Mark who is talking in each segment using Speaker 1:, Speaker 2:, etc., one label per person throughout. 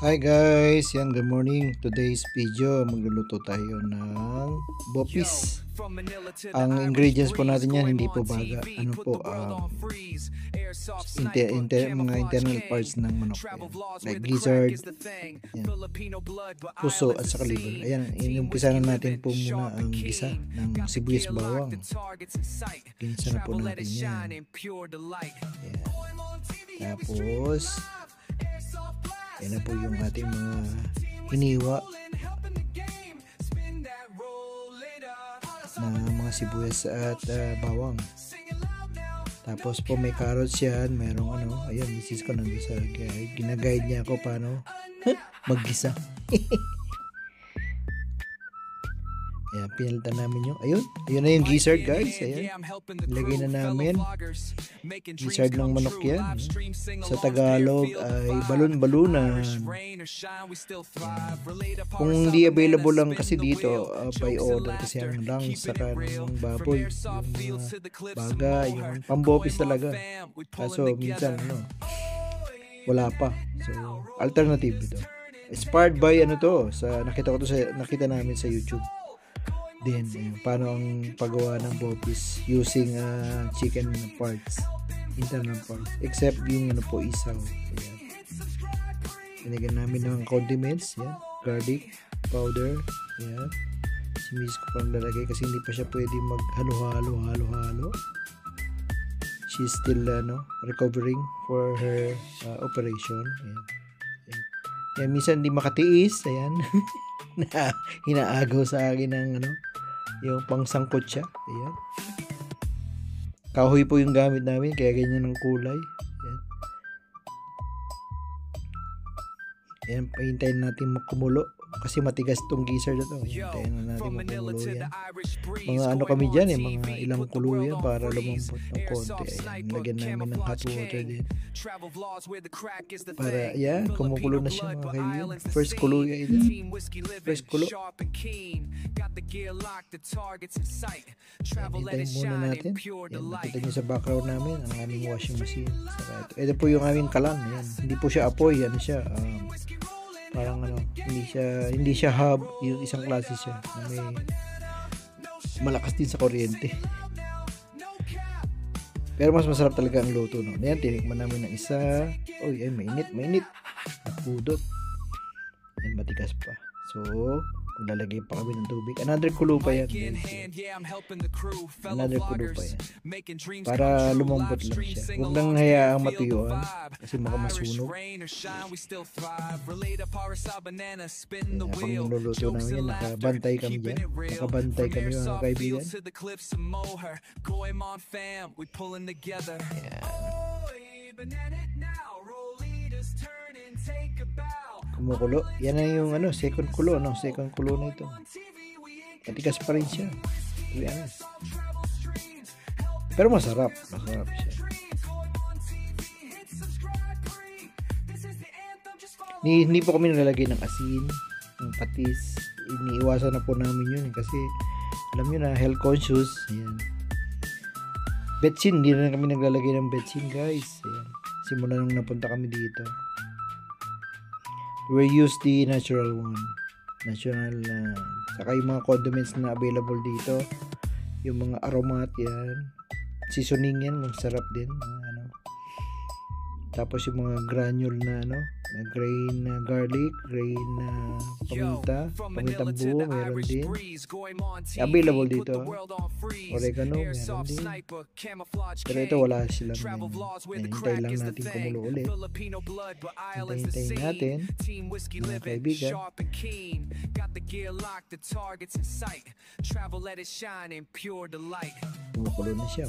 Speaker 1: Hi guys, yan, good morning. Today's video, magluluto tayo ng bopis. Ang ingredients po natin yan, hindi po baga. Ano po, mga internal parts ng manok. Yan. Like gizzard, yan, puso at saka liver. Ayan, inumpisa na natin po muna ang gisa ng sibuyas bawang. Ginisa na po natin yan. Yan. Tapos, yan na po yung ating mga hiniwa na mga sibuyas at bawang. Tapos po may carrots yan, merong ayan, misis ko nandun sa guide. Ginaguide niya ako paano maggisa. Ayan, pinalitan namin yung, ayun na yung gizzard guys, ayan. Ilagay na namin. Gizzard ng manok yan. Sa Tagalog ay balon-balunan. Kung hindi available lang kasi dito, by order kasi ang lang saka ng baboy. Yung baga, yung pambopis talaga. Kaso minsan, wala pa. So, alternative ito. Inspired by nakita namin sa YouTube. Then, paano ang paggawa ng bopis using chicken parts, internal parts, except yung isaw. Ayan. Pinagyan namin ng condiments, yan, garlic powder, yan. Si miss ko pang lalagay kasi hindi pa siya pwede maghalo-halo. She's still recovering for her operation. Ayan. Ayan. Ayan, minsan hindi makatiis, ayan. Hinaagaw sa akin ng yung pangsangkot siya. Ayan. Kahoy po yung gamit namin, kaya ganyan ang kulay. Ayan. Ayan, pahintayin natin makumulo. Kasi matigas tong gizzard na to. Hintayin na natin makumulo yan. Mga kami dyan mga ilang kulo yan para lumambot ng konti. Ayan, lagyan namin ng hot water din. Para, kumukulo na siya mga kaibigan. First kulo yan. First kulo. Hintayin muna natin. Yan, nakita nyo sa background namin ang aming washing machine. Ito po yung aming kalan. Yan. Hindi po siya apoy. Parang hindi siya hub, yung isang klase siya na may malakas din sa kuryente. Pero mas masarap talaga ang luto, no? Ayan, tinikman namin ng isa. Ay, mainit. Napudot. Ayan, matigas pa. So, maglalagay pa kami ng tubig. Another kulo pa yan. Another kulo pa yan. Para lumambot lang siya. Huwag lang hayaang matuyuan kasi makamasunog. Habang niluluto namin yan, nakabantay kami dyan. Nakabantay kami mga kaibigan. Kumukulo. Yan na yung second kulo, second kulo na ito. Matigas pa rin siya. Pero masarap siya. Hindi po kami nalalagay ng asin, ng patis. Iniiwasan na po namin yun kasi alam nyo na, health conscious. Ayan. Betsin, hindi na kami naglalagay ng betsin guys. Ayan. Simula nung napunta kami dito. We use the natural one. Saka yung mga condiments na available dito. Yung mga aromat yan. Seasoning yan, masarap din. Tapos yung mga granule na grain na garlic, grain na pamintang buo, meron din. Available dito. Oregano, meron din. Pero ito wala silang hintay lang natin kumulo ulit. Hintayin natin, mga kaibigan. Kumukulo na siya.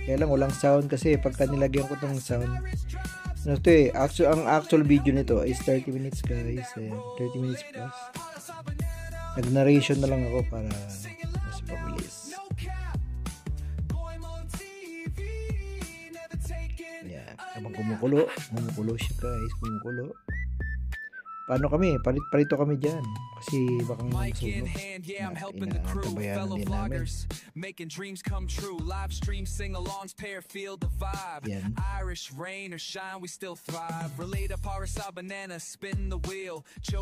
Speaker 1: Kaya lang walang sound kasi pagka nilagyan ko itong sound, ang actual video nito is 30 minutes guys. Ayan, 30 minutes plus. Nag-narration na lang ako para mas pabilis. Ayan, habang kumukulo siya guys, paano kami, palit-palito kami dyan. Kasi baka masunog. Inaantabayanan din namin. Yan.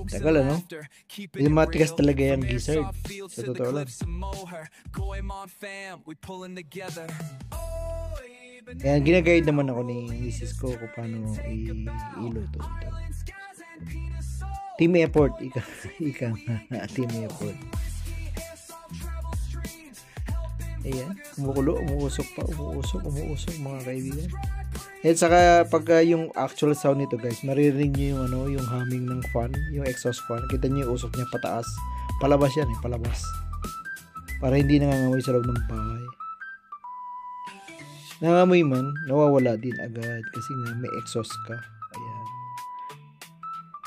Speaker 1: Tagal ano? Yung matigas talaga yung gizzard. Sa totoo lang. Kaya ginaguide naman ako ni misis ko kung paano iluto ito. Team effort, ika team effort. Ayan, umukulo, umuusok pa, umuusok mga kaibigan. At saka pag yung actual sound nito guys, maririnig nyo yung yung humming ng fan, yung exhaust fan. Kita nyo yung usok niya pataas. Palabas yan palabas. Para hindi nangangamoy sa loob ng bahay. Nangangamoy man, nawawala din agad kasi nga may exhaust ka. Ayan.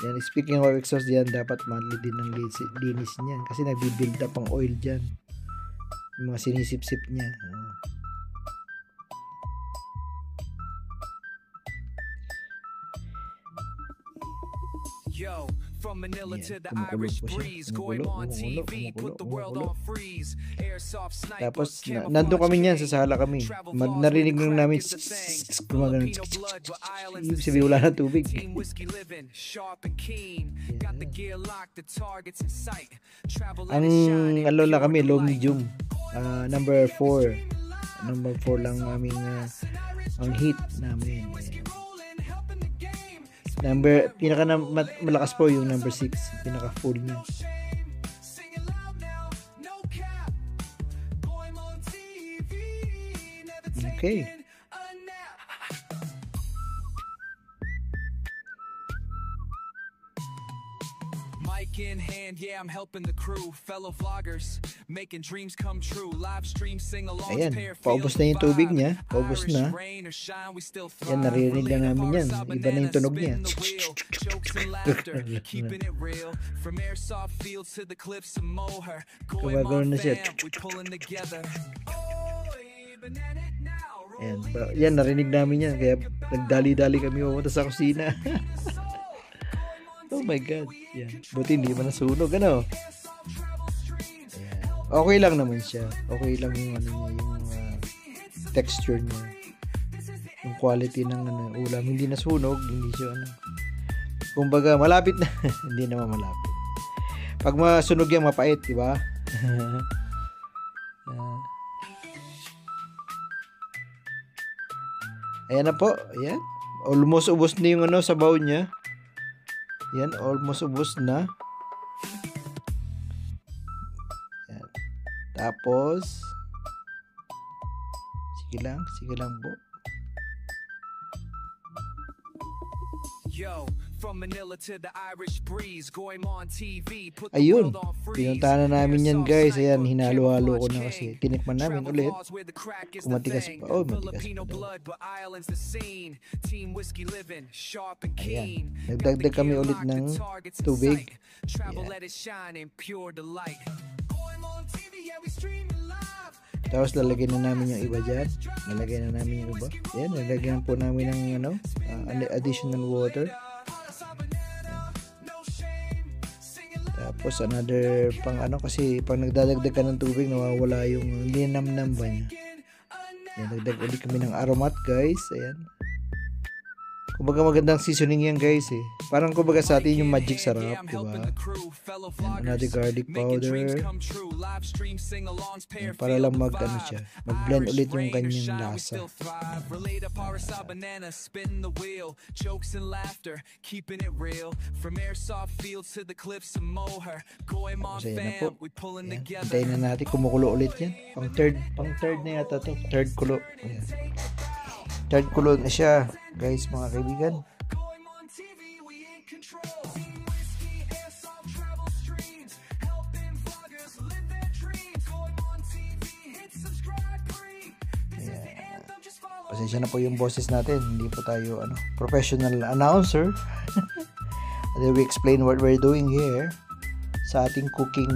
Speaker 1: Yan, speaking of exhaust diyan, dapat monthly din ng linis niyan kasi nagbi-build up ang oil diyan. Yung mga sinisip-sip niya.
Speaker 2: Yo, from Manila to the Irish breeze, going on TV, put the world on freeze. Airsoft sniper.
Speaker 1: Tapos nandun kami niyan, sa sala kami. Narinig lang namin gumagano. Ibig sabihin wala na tubig. Ang alola kami, low medium. Number 4. Number 4 lang aming ang heat namin. Pinaka malakas po yung number 6, pinaka full niya. Okay.
Speaker 2: In hand, yeah, I'm helping the crew, fellow vloggers, making dreams come true. Live stream, sing along.
Speaker 1: Ayan, paubos na yung tubig niya. Paubos na. Yan, naririnig na namin yan. Iba na yung tunog niya. Gumagano na siya. Ayan, yan, narinig namin yan. Kaya nagdali-dali kami pumunta sa kusina. Oh my God. Yan. Buti hindi man nasunog. Ano? Ayan. Okay lang naman siya. Okay lang yung yung texture niya. Yung quality ng ulam. Hindi nasunog. Hindi siya kumbaga malapit na. Hindi naman malapit. Pag masunog yan, mapait. Diba? Ayan na po. Ayan. Almost ubos na yung sabaw niya. Yan, almost ubos na. Yan. Tapos, sige lang po. Ayun, pinuntahan na namin yan guys. Ayan, hinalo-halo ko na kasi tinikman namin ulit. Kung matigas pa. Oh, matigas pa daw. Ayan, nagdagdag kami ulit ng tubig. Ayan. Tapos lalagyan na namin yung iba dyan. Lalagyan na namin yung iba. Ayan, lalagyan po namin ng additional water. Tapos another pang kasi pag nagdadagdag ka ng tubig nawawala yung linamnam ba niya. Ayan, nagdag ulit kami ng aromat guys. Ayan. Kumbaga magandang seasoning yan guys eh. Parang kumbaga sa atin yung magic sarap, diba? And another garlic powder. Ayan, para lang siya. Mag-blend ulit yung kanyang lasa. Tapos ayan na po. Ayan. Hintayin na natin kumukulo ulit yan. Pang third na yata to. Third kulo. Ayan. Third kulo na siya, guys, mga kaibigan. Pasensya na po yung boses natin. Hindi po tayo professional announcer. And we explain what we're doing here sa ating cooking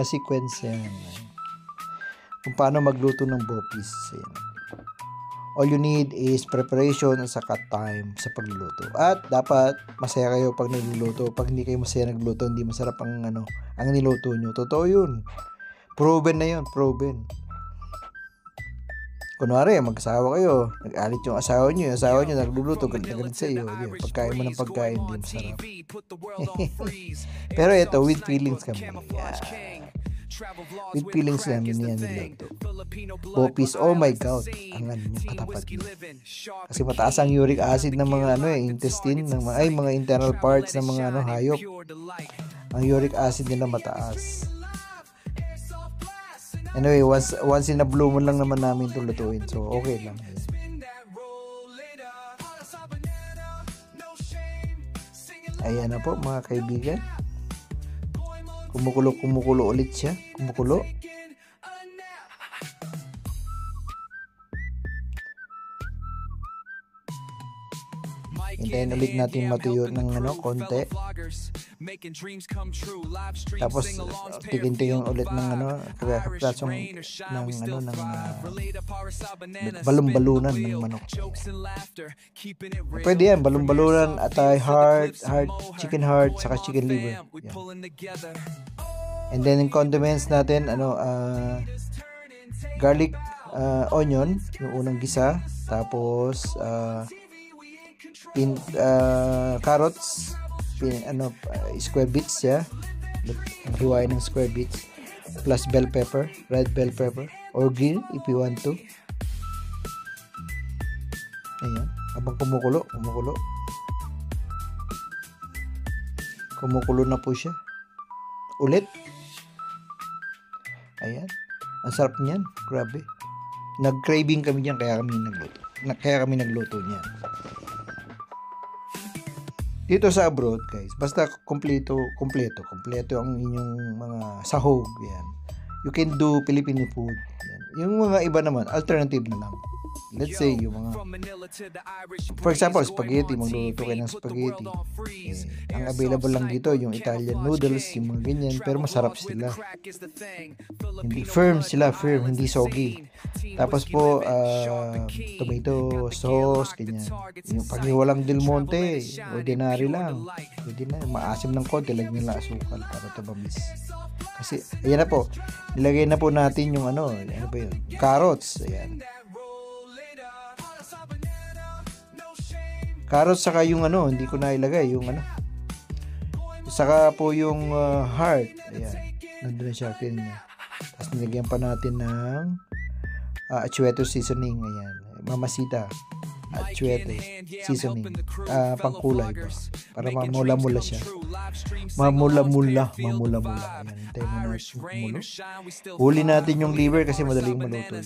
Speaker 1: sequence. Yan. Kung paano magluto ng bopis. Yan. all you need is preparation at saka time sa pagluluto. At dapat masaya kayo pag nagluluto. Pag hindi kayo masaya nagluluto, hindi masarap ang ang niluto nyo. Totoo yun. Proven na yun, proven. Kunwari, mag-asawa kayo, nag-alit yung asawa nyo nagluluto, galit sa iyo. Pagkain mo ng pagkain, hindi masarap. Pero ito, with feelings kami. Yeah. With feelings namin yan niluto. Popis, oh my God, ang yung katapat niya. Kasi mataas ang uric acid ng mga intestine, mga internal parts ng mga hayop. Ang uric acid nila mataas. Anyway, once in a blue moon lang naman namin ito lutuin. So, okay lang. Ayan na po mga kaibigan. Kumukulo ulit siya. Kumukulo. Hintayin ulit natin matuyo ng konti. Tapos tigin-tigin ulit ng kaplasong ng balon-balunan ng manok. Pwede yan, balon-balunan, atay, heart, chicken heart, saka chicken liver. Yan. And then yung condiments natin, garlic, onion, yung unang gisa, tapos carrots, square bits siya, hiwain ng square bits, plus bell pepper, red bell pepper or green if you want to. Ayan, habang kumukulo na po siya ulit. Ayan, ang sarap niyan, grabe. Nag-craving kami diyan, kaya kami nagluto niyan. Dito sa abroad, guys, basta kompleto ang inyong mga sahog, yan. You can do Filipino food. Yan. Yung mga iba naman, alternative na lang. Let's say, yung mga, for example, spaghetti, magluluto kayo ng spaghetti. Ang available lang dito, yung Italian noodles, yung mga ganyan, pero masarap sila. Hindi firm, hindi soggy. Tapos po, tomato sauce, ganyan. Yung pag walang Del Monte, ordinary lang. Pwede na, maasim ng konti, lagyan nila asukal para tabamis. Kasi, ayan na po, nilagay na po natin yung ano ba yun? Carrots, ayan. Carrots saka yung hindi ko na ilagay yung saka po yung heart, ayan, nandun na siya, pin niya. Tapos nilagyan pa natin ng achueto seasoning, ayan, mamasita achuete seasoning, pangkulay ba, para mamula-mula siya, mamula-mula, ayan, hintayin mo na kumulo. Huli natin yung liver kasi madaling maluto yun.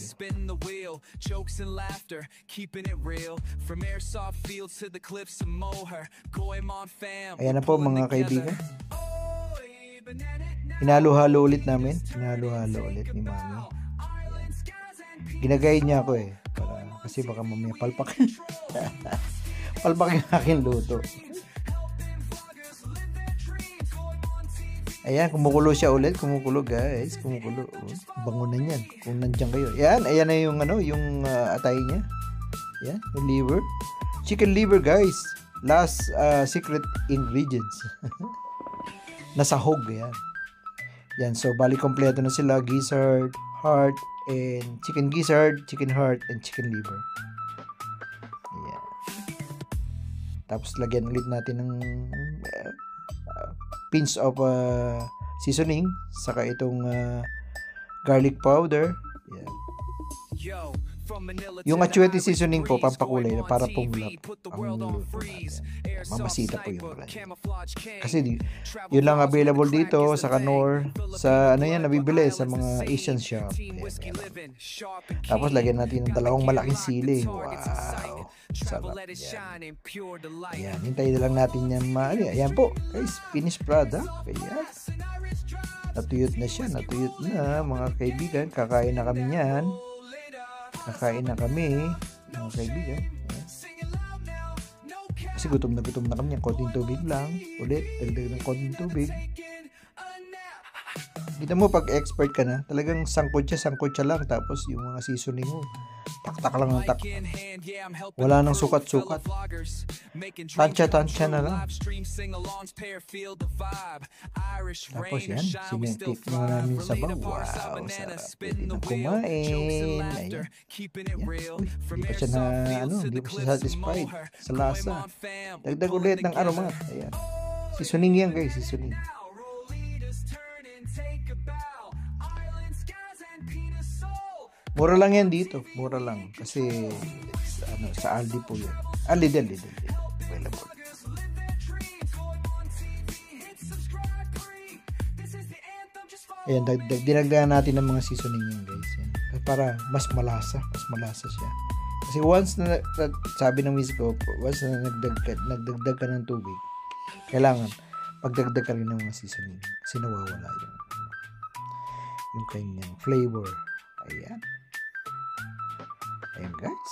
Speaker 1: Ayan na po mga kaibigan, hinalo-halo ulit namin, ni Mami. Ginagay niya ako kasi baka mamaya palpak yung aking luto. Ayan, kumukulo siya ulit, guys, kumukulo. Bango na yan kung nandiyan kayo. Ayan na yung yung atay niya. Ayan, yung liver, chicken liver, guys, last secret ingredients. Nasahog yan. So bali kompleto na sila, gizzard, heart, and chicken gizzard, chicken heart, and chicken liver. Ayan. Tapos lagyan ulit natin ng pinch of seasoning, saka itong garlic powder. Ayan. Yung achuete seasoning po, pampakulay na para pumulap ang niluluto natin. Mamasita po yung brand. Kasi yun lang available dito sa Kanor, sa nabibili sa mga Asian shop. Tapos lagyan natin ng dalawang malaking sili. Wow, sarap yan. Ayan, hintayin na lang natin yan ayan po guys, finished product. Ayan, natuyot na siya, mga kaibigan. Kakain na kami niyan. Kakain na kami, mga kaibigan. Kasi gutom na kami. Konting tubig lang. Ulit, dagdag ng konting tubig. Kita mo, pag expert ka na, talagang sangkot siya lang. Tapos yung mga seasoning mo, taktak lang ng taktak. Wala nang sukat-sukat. Tansya-tansya na lang. Tapos yan, sinitip na namin sa bawah. Wow, sarap. Pwede na kumain. Ayan. Uy, hindi pa siya hindi pa siya satisfied sa lasa. Dagdag ulit ng aromat. Ayan. Seasoning yan guys, seasoning. Mura lang yan dito. Mura lang. Kasi, sa Aldi po yan. Lidl. Available. Ayan, dinagdagan natin ng mga seasoning yan guys. Yan. Para mas malasa. Mas malasa siya. Kasi once na, sabi ng miss ko, once na nagdagdag ka ng tubig, kailangan, pagdagdag ka rin ng mga seasoning. Kasi nawawala yung kanyang flavor. Ayan. Ayan guys.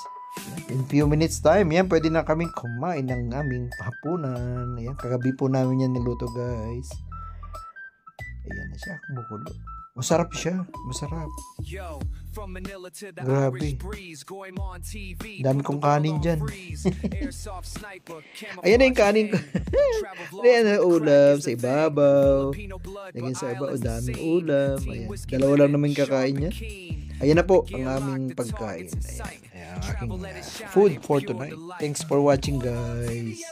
Speaker 1: In few minutes time, yan, pwede na kaming kumain ng aming hapunan. Ayan, kagabi po namin yan niluto guys. Ayan na siya, kumukulo. Masarap siya, masarap. Grabe. Dami kong kanin dyan. Ayan na yung kanin ko. Ayan na ulam sa ibabaw. Lagyan sa ibabaw, daming ulam. Ayan, dalawa lang naman kakain yan. Ayan na po ang aming pagkain. Ayan ang aking food for tonight. Thanks for watching guys.